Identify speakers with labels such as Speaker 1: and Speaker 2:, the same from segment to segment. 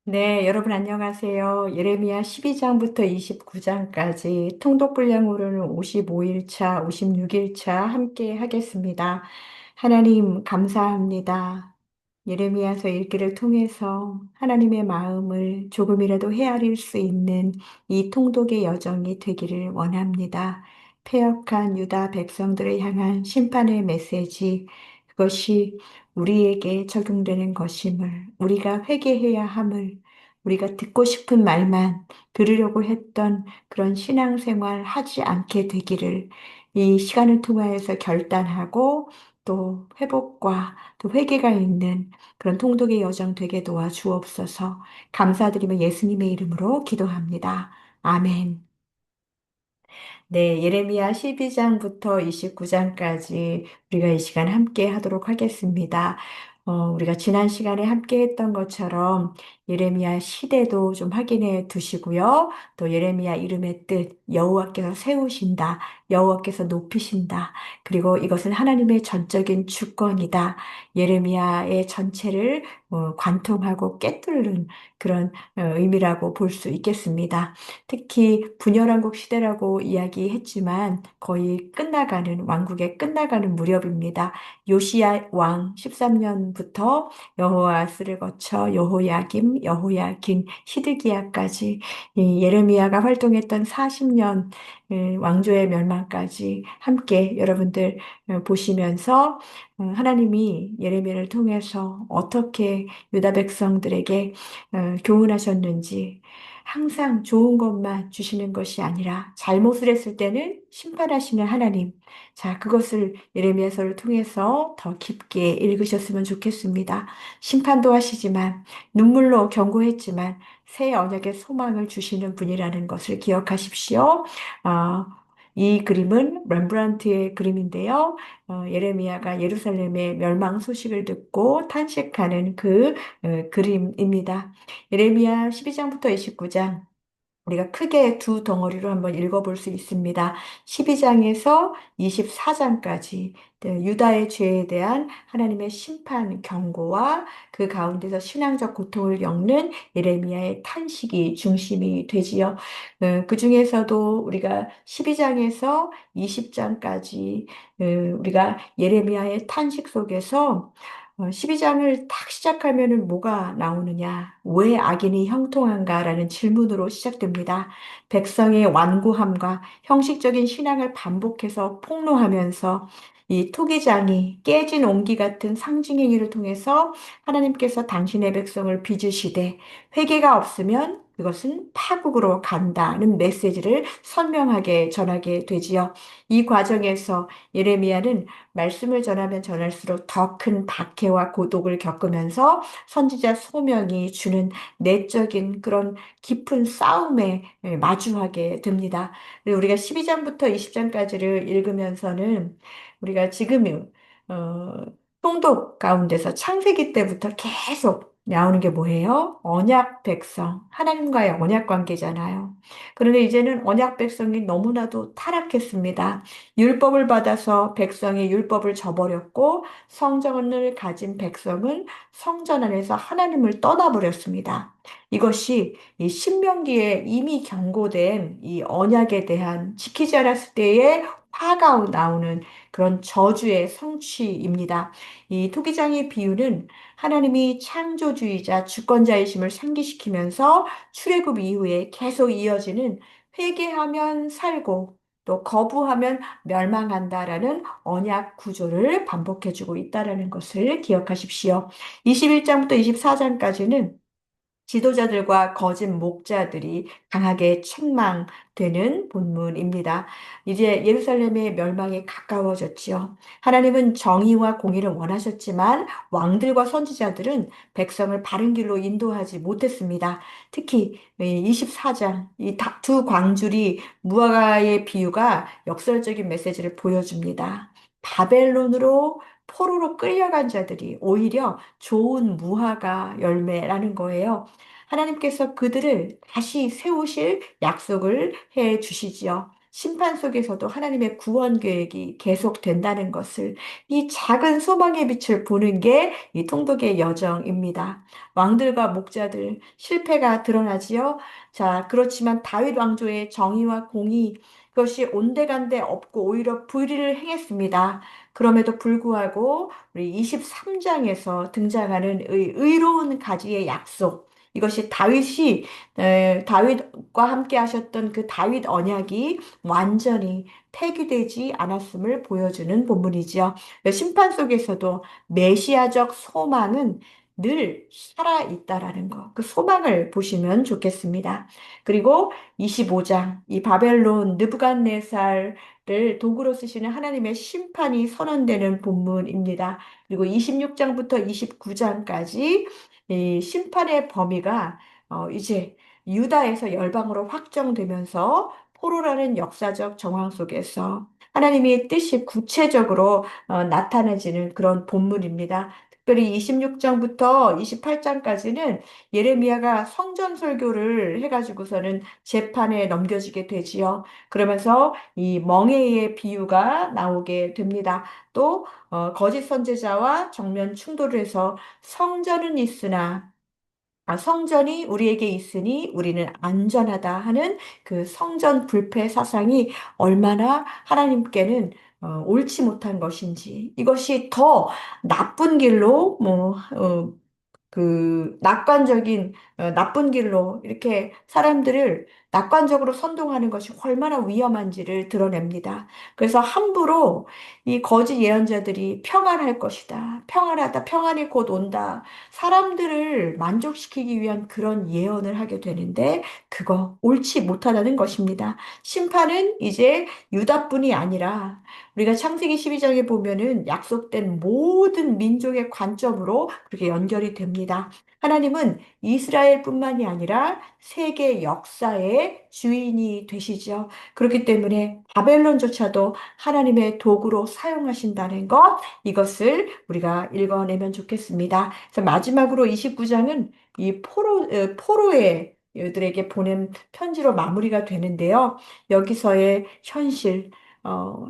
Speaker 1: 네, 여러분 안녕하세요. 예레미야 12장부터 29장까지 통독분량으로는 55일차, 56일차 함께 하겠습니다. 하나님 감사합니다. 예레미야서 읽기를 통해서 하나님의 마음을 조금이라도 헤아릴 수 있는 이 통독의 여정이 되기를 원합니다. 패역한 유다 백성들을 향한 심판의 메시지, 그것이 우리에게 적용되는 것임을, 우리가 회개해야 함을, 우리가 듣고 싶은 말만 들으려고 했던 그런 신앙생활 하지 않게 되기를 이 시간을 통하여서 결단하고 또 회복과 또 회개가 있는 그런 통독의 여정 되게 도와주옵소서. 감사드리며 예수님의 이름으로 기도합니다. 아멘. 네, 예레미야 12장부터 29장까지 우리가 이 시간 함께 하도록 하겠습니다. 우리가 지난 시간에 함께 했던 것처럼 예레미야 시대도 좀 확인해 두시고요. 또 예레미야 이름의 뜻, 여호와께서 세우신다, 여호와께서 높이신다. 그리고 이것은 하나님의 전적인 주권이다. 예레미야의 전체를 관통하고 꿰뚫는 그런 의미라고 볼 수 있겠습니다. 특히 분열왕국 시대라고 이야기했지만 거의 끝나가는 왕국의 끝나가는 무렵입니다. 요시야 왕 13년부터 여호아스를 거쳐 여호야김, 여호야긴, 시드기야까지 이 예레미야가 활동했던 40년 왕조의 멸망까지 함께 여러분들 보시면서 하나님이 예레미야를 통해서 어떻게 유다 백성들에게 교훈하셨는지 항상 좋은 것만 주시는 것이 아니라 잘못을 했을 때는 심판하시는 하나님. 자, 그것을 예레미야서를 통해서 더 깊게 읽으셨으면 좋겠습니다. 심판도 하시지만 눈물로 경고했지만 새 언약의 소망을 주시는 분이라는 것을 기억하십시오. 아, 이 그림은 렘브란트의 그림인데요. 예레미야가 예루살렘의 멸망 소식을 듣고 탄식하는 그 그림입니다. 예레미야 12장부터 29장 우리가 크게 두 덩어리로 한번 읽어볼 수 있습니다. 12장에서 24장까지 유다의 죄에 대한 하나님의 심판 경고와 그 가운데서 신앙적 고통을 겪는 예레미야의 탄식이 중심이 되지요. 그 중에서도 우리가 12장에서 20장까지 우리가 예레미야의 탄식 속에서 12장을 딱 시작하면은 뭐가 나오느냐? 왜 악인이 형통한가라는 질문으로 시작됩니다. 백성의 완고함과 형식적인 신앙을 반복해서 폭로하면서 이 토기장이 깨진 옹기 같은 상징 행위를 통해서 하나님께서 당신의 백성을 빚으시되 회개가 없으면 그것은 파국으로 간다는 메시지를 선명하게 전하게 되지요. 이 과정에서 예레미야는 말씀을 전하면 전할수록 더 큰 박해와 고독을 겪으면서 선지자 소명이 주는 내적인 그런 깊은 싸움에 마주하게 됩니다. 우리가 12장부터 20장까지를 읽으면서는 우리가 지금 어, 통독 가운데서 창세기 때부터 계속 나오는 게 뭐예요? 언약 백성, 하나님과의 언약 관계잖아요. 그런데 이제는 언약 백성이 너무나도 타락했습니다. 율법을 받아서 백성이 율법을 저버렸고 성전을 가진 백성은 성전 안에서 하나님을 떠나버렸습니다. 이것이 이 신명기에 이미 경고된 이 언약에 대한 지키지 않았을 때의 화가 나오는 그런 저주의 성취입니다. 이 토기장의 비유는 하나님이 창조주의자 주권자이심을 상기시키면서 출애굽 이후에 계속 이어지는 회개하면 살고 또 거부하면 멸망한다라는 언약 구조를 반복해주고 있다라는 것을 기억하십시오. 21장부터 24장까지는 지도자들과 거짓 목자들이 강하게 책망되는 본문입니다. 이제 예루살렘의 멸망이 가까워졌지요. 하나님은 정의와 공의를 원하셨지만 왕들과 선지자들은 백성을 바른 길로 인도하지 못했습니다. 특히 24장 이 두 광줄이 무화과의 비유가 역설적인 메시지를 보여줍니다. 바벨론으로 포로로 끌려간 자들이 오히려 좋은 무화과 열매라는 거예요. 하나님께서 그들을 다시 세우실 약속을 해 주시지요. 심판 속에서도 하나님의 구원 계획이 계속된다는 것을, 이 작은 소망의 빛을 보는 게 이 통독의 여정입니다. 왕들과 목자들 실패가 드러나지요. 자, 그렇지만 다윗 왕조의 정의와 공의, 그것이 온데간데 없고 오히려 불의를 행했습니다. 그럼에도 불구하고 우리 23장에서 등장하는 의로운 가지의 약속, 이것이 다윗과 함께 하셨던 그 다윗 언약이 완전히 폐기되지 않았음을 보여주는 본문이지요. 심판 속에서도 메시아적 소망은 늘 살아있다라는 것, 그 소망을 보시면 좋겠습니다. 그리고 25장, 이 바벨론 느부갓네살을 도구로 쓰시는 하나님의 심판이 선언되는 본문입니다. 그리고 26장부터 29장까지 이 심판의 범위가 이제 유다에서 열방으로 확정되면서 포로라는 역사적 정황 속에서 하나님의 뜻이 구체적으로 나타내지는 그런 본문입니다. 특별히 26장부터 28장까지는 예레미야가 성전 설교를 해가지고서는 재판에 넘겨지게 되지요. 그러면서 이 멍에의 비유가 나오게 됩니다. 또 거짓 선지자와 정면 충돌을 해서 성전은 있으나 성전이 우리에게 있으니 우리는 안전하다 하는 그 성전 불패 사상이 얼마나 하나님께는 옳지 못한 것인지, 이것이 더 나쁜 길로 낙관적인 나쁜 길로 이렇게 사람들을 낙관적으로 선동하는 것이 얼마나 위험한지를 드러냅니다. 그래서 함부로 이 거짓 예언자들이 평안할 것이다, 평안하다, 평안이 곧 온다, 사람들을 만족시키기 위한 그런 예언을 하게 되는데 그거 옳지 못하다는 것입니다. 심판은 이제 유다뿐이 아니라 우리가 창세기 12장에 보면은 약속된 모든 민족의 관점으로 그렇게 연결이 됩니다. 하나님은 이스라엘뿐만이 아니라 세계 역사의 주인이 되시죠. 그렇기 때문에 바벨론조차도 하나님의 도구로 사용하신다는 것, 이것을 우리가 읽어내면 좋겠습니다. 그래서 마지막으로 29장은 이 포로의 들에게 보낸 편지로 마무리가 되는데요. 여기서의 현실,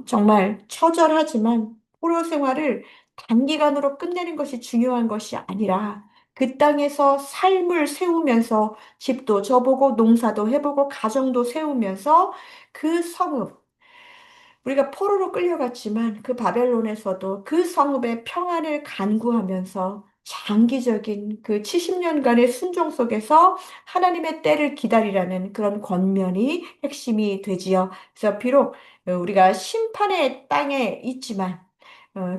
Speaker 1: 정말 처절하지만 포로 생활을 단기간으로 끝내는 것이 중요한 것이 아니라 그 땅에서 삶을 세우면서 집도 져보고 농사도 해보고 가정도 세우면서 그 성읍, 우리가 포로로 끌려갔지만 그 바벨론에서도 그 성읍의 평안을 간구하면서 장기적인 그 70년간의 순종 속에서 하나님의 때를 기다리라는 그런 권면이 핵심이 되지요. 그래서 비록 우리가 심판의 땅에 있지만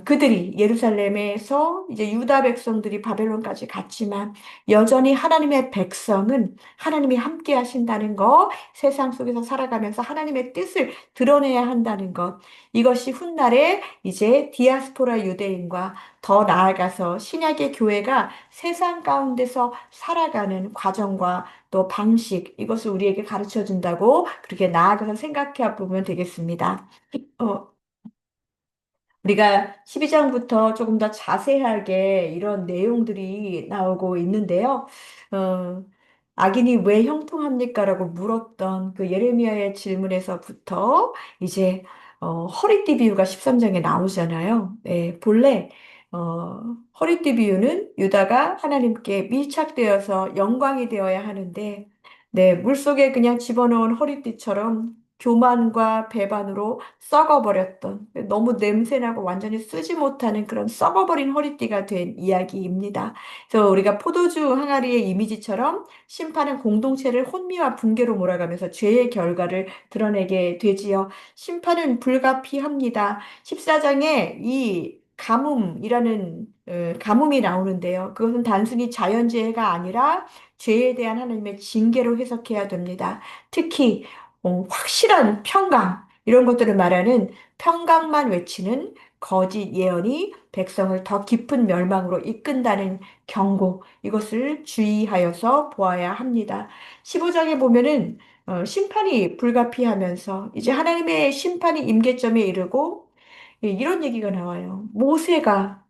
Speaker 1: 그들이 예루살렘에서 이제 유다 백성들이 바벨론까지 갔지만 여전히 하나님의 백성은 하나님이 함께 하신다는 것, 세상 속에서 살아가면서 하나님의 뜻을 드러내야 한다는 것, 이것이 훗날에 이제 디아스포라 유대인과 더 나아가서 신약의 교회가 세상 가운데서 살아가는 과정과 또 방식, 이것을 우리에게 가르쳐 준다고 그렇게 나아가서 생각해 보면 되겠습니다. 어, 우리가 12장부터 조금 더 자세하게 이런 내용들이 나오고 있는데요. 어, 악인이 왜 형통합니까? 라고 물었던 그 예레미야의 질문에서부터 이제 허리띠 비유가 13장에 나오잖아요. 네, 본래 어, 허리띠 비유는 유다가 하나님께 밀착되어서 영광이 되어야 하는데, 네, 물속에 그냥 집어넣은 허리띠처럼 교만과 배반으로 썩어버렸던, 너무 냄새나고 완전히 쓰지 못하는 그런 썩어버린 허리띠가 된 이야기입니다. 그래서 우리가 포도주 항아리의 이미지처럼 심판은 공동체를 혼미와 붕괴로 몰아가면서 죄의 결과를 드러내게 되지요. 심판은 불가피합니다. 14장에 이 가뭄이라는 가뭄이 나오는데요. 그것은 단순히 자연재해가 아니라 죄에 대한 하나님의 징계로 해석해야 됩니다. 특히 확실한 평강, 이런 것들을 말하는 평강만 외치는 거짓 예언이 백성을 더 깊은 멸망으로 이끈다는 경고, 이것을 주의하여서 보아야 합니다. 15장에 보면은 심판이 불가피하면서 이제 하나님의 심판이 임계점에 이르고, 이런 얘기가 나와요. 모세가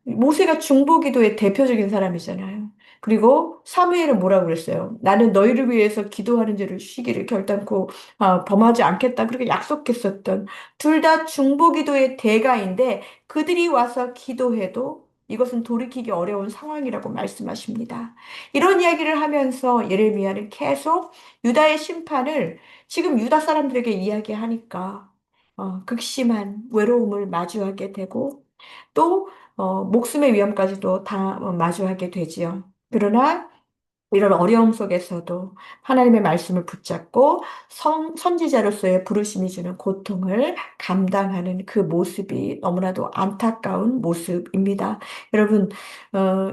Speaker 1: 중보기도의 대표적인 사람이잖아요. 그리고 사무엘은 뭐라고 그랬어요? 나는 너희를 위해서 기도하는 죄를 쉬기를 결단코 범하지 않겠다. 그렇게 약속했었던 둘 다 중보기도의 대가인데 그들이 와서 기도해도 이것은 돌이키기 어려운 상황이라고 말씀하십니다. 이런 이야기를 하면서 예레미야는 계속 유다의 심판을 지금 유다 사람들에게 이야기하니까 극심한 외로움을 마주하게 되고 또 목숨의 위험까지도 다 마주하게 되지요. 그러나 이런 어려움 속에서도 하나님의 말씀을 붙잡고 선지자로서의 부르심이 주는 고통을 감당하는 그 모습이 너무나도 안타까운 모습입니다. 여러분,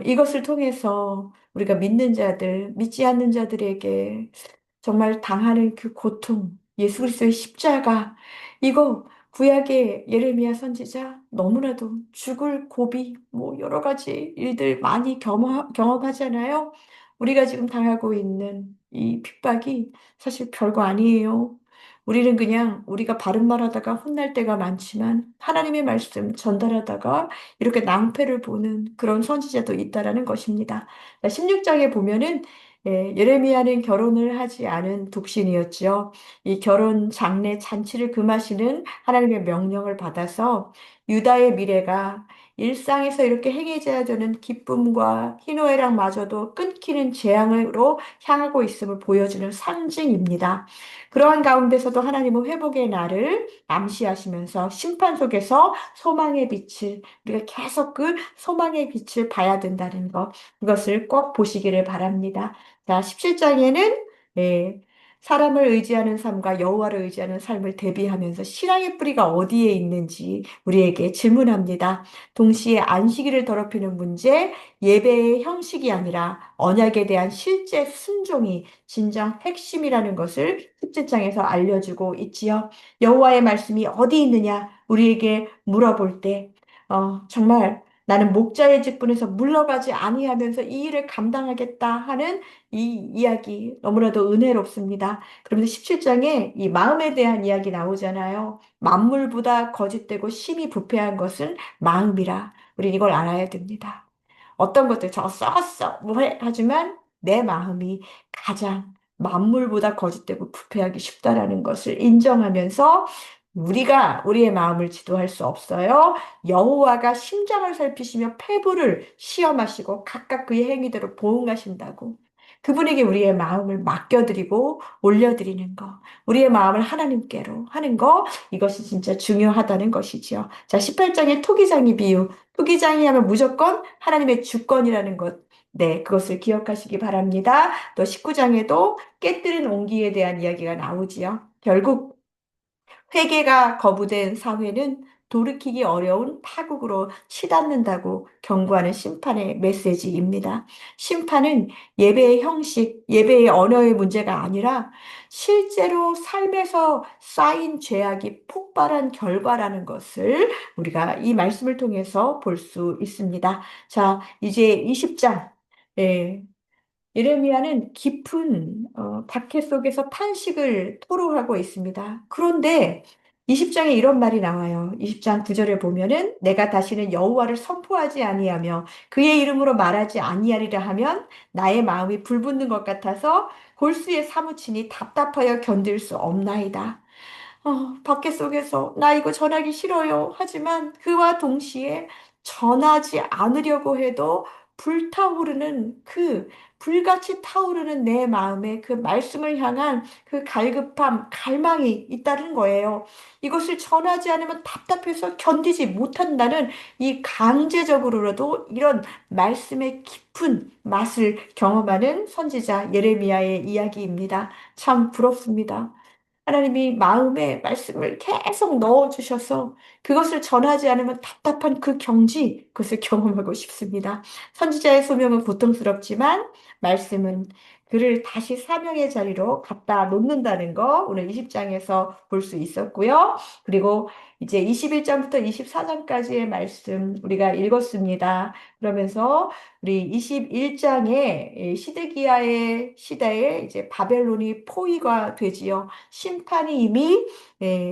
Speaker 1: 이것을 통해서 우리가 믿는 자들, 믿지 않는 자들에게 정말 당하는 그 고통, 예수 그리스도의 십자가, 이거 구약의 예레미야 선지자 너무나도 죽을 고비, 뭐 여러 가지 일들 많이 경험하잖아요. 우리가 지금 당하고 있는 이 핍박이 사실 별거 아니에요. 우리는 그냥 우리가 바른 말 하다가 혼날 때가 많지만 하나님의 말씀 전달하다가 이렇게 낭패를 보는 그런 선지자도 있다라는 것입니다. 16장에 보면은 예레미야는 결혼을 하지 않은 독신이었지요. 이 결혼 장례 잔치를 금하시는 하나님의 명령을 받아서 유다의 미래가 일상에서 이렇게 행해져야 되는 기쁨과 희노애락마저도 끊기는 재앙으로 향하고 있음을 보여주는 상징입니다. 그러한 가운데서도 하나님은 회복의 날을 암시하시면서 심판 속에서 소망의 빛을 우리가 계속 그 소망의 빛을 봐야 된다는 것 그것을 꼭 보시기를 바랍니다. 자, 17장에는 사람을 의지하는 삶과 여호와를 의지하는 삶을 대비하면서 신앙의 뿌리가 어디에 있는지 우리에게 질문합니다. 동시에 안식일을 더럽히는 문제, 예배의 형식이 아니라 언약에 대한 실제 순종이 진정 핵심이라는 것을 17장에서 알려주고 있지요. 여호와의 말씀이 어디 있느냐 우리에게 물어볼 때 정말 나는 목자의 직분에서 물러가지 아니하면서 이 일을 감당하겠다 하는 이 이야기 너무나도 은혜롭습니다. 그러면서 17장에 이 마음에 대한 이야기 나오잖아요. 만물보다 거짓되고 심히 부패한 것은 마음이라. 우리 이걸 알아야 됩니다. 어떤 것들 저 썩었어 뭐해 하지만 내 마음이 가장 만물보다 거짓되고 부패하기 쉽다라는 것을 인정하면서 우리가 우리의 마음을 지도할 수 없어요. 여호와가 심장을 살피시며 폐부를 시험하시고 각각 그의 행위대로 보응하신다고. 그분에게 우리의 마음을 맡겨드리고 올려드리는 거, 우리의 마음을 하나님께로 하는 거, 이것이 진짜 중요하다는 것이지요. 자, 18장의 토기장이 비유. 토기장이 하면 무조건 하나님의 주권이라는 것. 네, 그것을 기억하시기 바랍니다. 또 19장에도 깨뜨린 온기에 대한 이야기가 나오지요. 결국 회개가 거부된 사회는 돌이키기 어려운 파국으로 치닫는다고 경고하는 심판의 메시지입니다. 심판은 예배의 형식, 예배의 언어의 문제가 아니라 실제로 삶에서 쌓인 죄악이 폭발한 결과라는 것을 우리가 이 말씀을 통해서 볼 수 있습니다. 자, 이제 20장. 예레미야는 깊은 박해 속에서 탄식을 토로하고 있습니다. 그런데 20장에 이런 말이 나와요. 20장 9절에 보면은 내가 다시는 여호와를 선포하지 아니하며 그의 이름으로 말하지 아니하리라 하면 나의 마음이 불붙는 것 같아서 골수에 사무치니 답답하여 견딜 수 없나이다. 밖에 속에서 나 이거 전하기 싫어요. 하지만 그와 동시에 전하지 않으려고 해도 불타오르는 그 불같이 타오르는 내 마음에 그 말씀을 향한 그 갈급함, 갈망이 있다는 거예요. 이것을 전하지 않으면 답답해서 견디지 못한다는 이 강제적으로라도 이런 말씀의 깊은 맛을 경험하는 선지자 예레미야의 이야기입니다. 참 부럽습니다. 하나님이 마음에 말씀을 계속 넣어주셔서 그것을 전하지 않으면 답답한 그 경지, 그것을 경험하고 싶습니다. 선지자의 소명은 고통스럽지만 말씀은 그를 다시 사명의 자리로 갖다 놓는다는 거 오늘 20장에서 볼 수 있었고요. 그리고 이제 21장부터 24장까지의 말씀 우리가 읽었습니다. 그러면서 우리 21장에 시드기야의 시대에 이제 바벨론이 포위가 되지요. 심판이 이미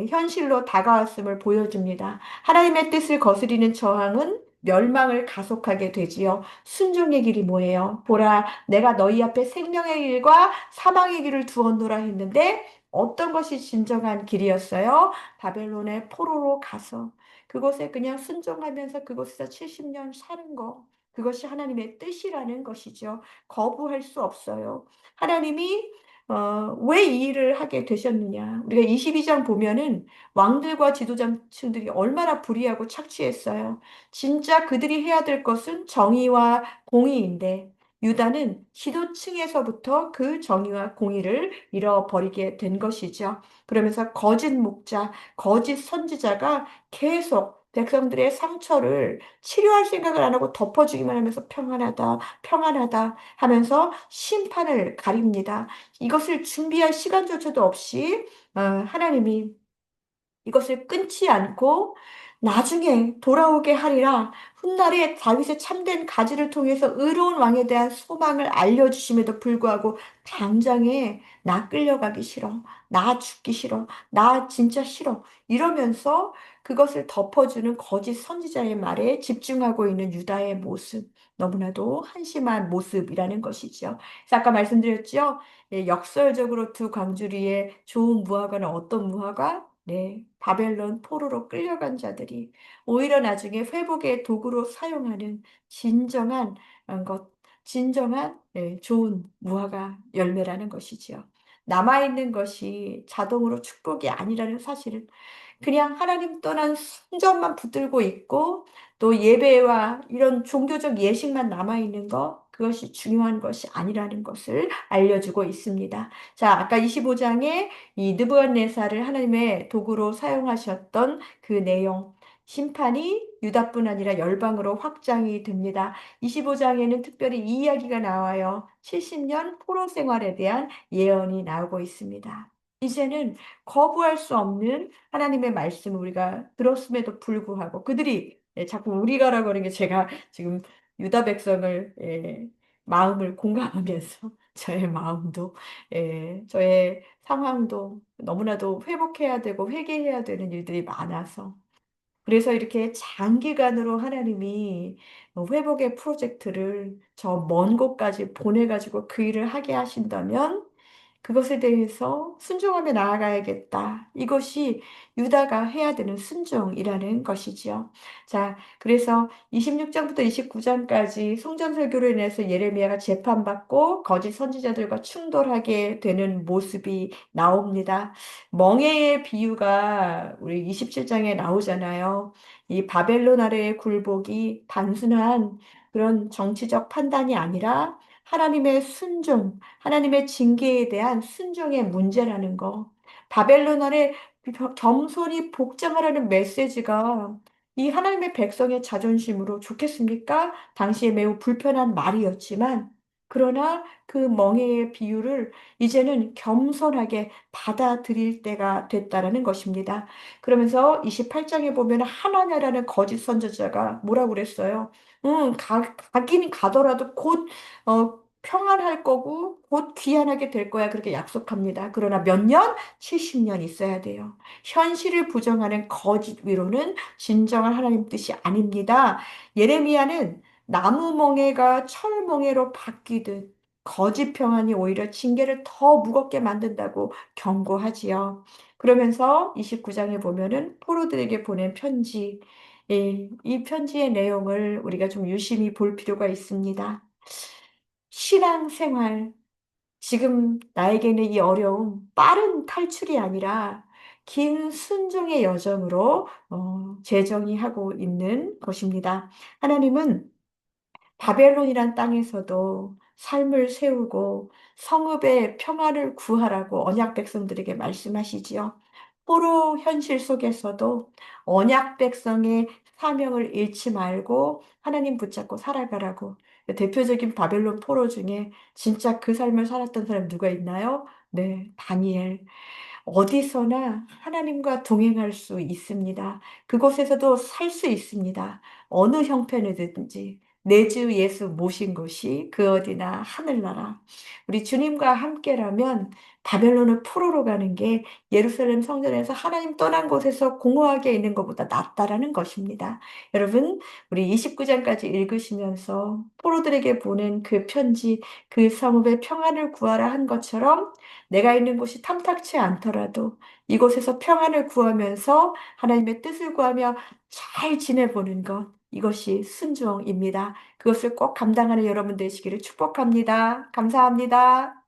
Speaker 1: 현실로 다가왔음을 보여줍니다. 하나님의 뜻을 거스리는 저항은 멸망을 가속하게 되지요. 순종의 길이 뭐예요? 보라, 내가 너희 앞에 생명의 길과 사망의 길을 두었노라 했는데 어떤 것이 진정한 길이었어요? 바벨론의 포로로 가서 그곳에 그냥 순종하면서 그곳에서 70년 사는 거. 그것이 하나님의 뜻이라는 것이죠. 거부할 수 없어요. 하나님이 왜 이 일을 하게 되셨느냐? 우리가 22장 보면은 왕들과 지도자층들이 얼마나 불의하고 착취했어요. 진짜 그들이 해야 될 것은 정의와 공의인데 유다는 지도층에서부터 그 정의와 공의를 잃어버리게 된 것이죠. 그러면서 거짓 목자, 거짓 선지자가 계속 백성들의 상처를 치료할 생각을 안 하고 덮어주기만 하면서 평안하다, 평안하다 하면서 심판을 가립니다. 이것을 준비할 시간조차도 없이 하나님이 이것을 끊지 않고 나중에 돌아오게 하리라. 훗날에 다윗의 참된 가지를 통해서 의로운 왕에 대한 소망을 알려주심에도 불구하고 당장에 나 끌려가기 싫어. 나 죽기 싫어. 나 진짜 싫어. 이러면서 그것을 덮어주는 거짓 선지자의 말에 집중하고 있는 유다의 모습. 너무나도 한심한 모습이라는 것이죠. 그래서 아까 말씀드렸죠. 예, 역설적으로 두 광주리의 좋은 무화과는 어떤 무화과? 네, 바벨론 포로로 끌려간 자들이 오히려 나중에 회복의 도구로 사용하는 진정한 것, 진정한 좋은 무화과 열매라는 것이지요. 남아있는 것이 자동으로 축복이 아니라는 사실을 그냥 하나님 떠난 성전만 붙들고 있고 또 예배와 이런 종교적 예식만 남아있는 것, 그것이 중요한 것이 아니라는 것을 알려주고 있습니다. 자, 아까 25장에 이 느부갓네살을 하나님의 도구로 사용하셨던 그 내용, 심판이 유다뿐 아니라 열방으로 확장이 됩니다. 25장에는 특별히 이 이야기가 나와요. 70년 포로 생활에 대한 예언이 나오고 있습니다. 이제는 거부할 수 없는 하나님의 말씀을 우리가 들었음에도 불구하고 그들이 자꾸 우리가라고 하는 게 제가 지금 유다 백성을 마음을 공감하면서 저의 마음도 저의 상황도 너무나도 회복해야 되고 회개해야 되는 일들이 많아서 그래서 이렇게 장기간으로 하나님이 회복의 프로젝트를 저 먼 곳까지 보내가지고 그 일을 하게 하신다면 그것에 대해서 순종하며 나아가야겠다. 이것이 유다가 해야 되는 순종이라는 것이지요. 자, 그래서 26장부터 29장까지 성전설교로 인해서 예레미야가 재판받고 거짓 선지자들과 충돌하게 되는 모습이 나옵니다. 멍에의 비유가 우리 27장에 나오잖아요. 이 바벨론 아래의 굴복이 단순한 그런 정치적 판단이 아니라 하나님의 순종, 하나님의 징계에 대한 순종의 문제라는 거. 바벨론 아래 겸손히 복장하라는 메시지가 이 하나님의 백성의 자존심으로 좋겠습니까? 당시에 매우 불편한 말이었지만, 그러나 그 멍에의 비유를 이제는 겸손하게 받아들일 때가 됐다라는 것입니다. 그러면서 28장에 보면 하나냐라는 거짓 선지자가 뭐라고 그랬어요? 가긴 가더라도 곧 평안할 거고 곧 귀환하게 될 거야. 그렇게 약속합니다. 그러나 몇 년? 70년 있어야 돼요. 현실을 부정하는 거짓 위로는 진정한 하나님 뜻이 아닙니다. 예레미야는 나무 멍에가 철 멍에로 바뀌듯 거짓 평안이 오히려 징계를 더 무겁게 만든다고 경고하지요. 그러면서 29장에 보면은 포로들에게 보낸 편지, 이 편지의 내용을 우리가 좀 유심히 볼 필요가 있습니다. 신앙생활, 지금 나에게는 이 어려움, 빠른 탈출이 아니라 긴 순종의 여정으로 재정이 하고 있는 것입니다. 하나님은 바벨론이란 땅에서도 삶을 세우고 성읍의 평화를 구하라고 언약 백성들에게 말씀하시지요. 포로 현실 속에서도 언약 백성의 사명을 잃지 말고 하나님 붙잡고 살아가라고. 대표적인 바벨론 포로 중에 진짜 그 삶을 살았던 사람 누가 있나요? 네, 다니엘. 어디서나 하나님과 동행할 수 있습니다. 그곳에서도 살 수 있습니다. 어느 형편이든지. 내 주 예수 모신 곳이 그 어디나 하늘나라. 우리 주님과 함께라면 바벨론을 포로로 가는 게 예루살렘 성전에서 하나님 떠난 곳에서 공허하게 있는 것보다 낫다라는 것입니다. 여러분, 우리 29장까지 읽으시면서 포로들에게 보낸 그 편지, 그 성읍의 평안을 구하라 한 것처럼 내가 있는 곳이 탐탁치 않더라도 이곳에서 평안을 구하면서 하나님의 뜻을 구하며 잘 지내보는 것, 이것이 순종입니다. 그것을 꼭 감당하는 여러분 되시기를 축복합니다. 감사합니다.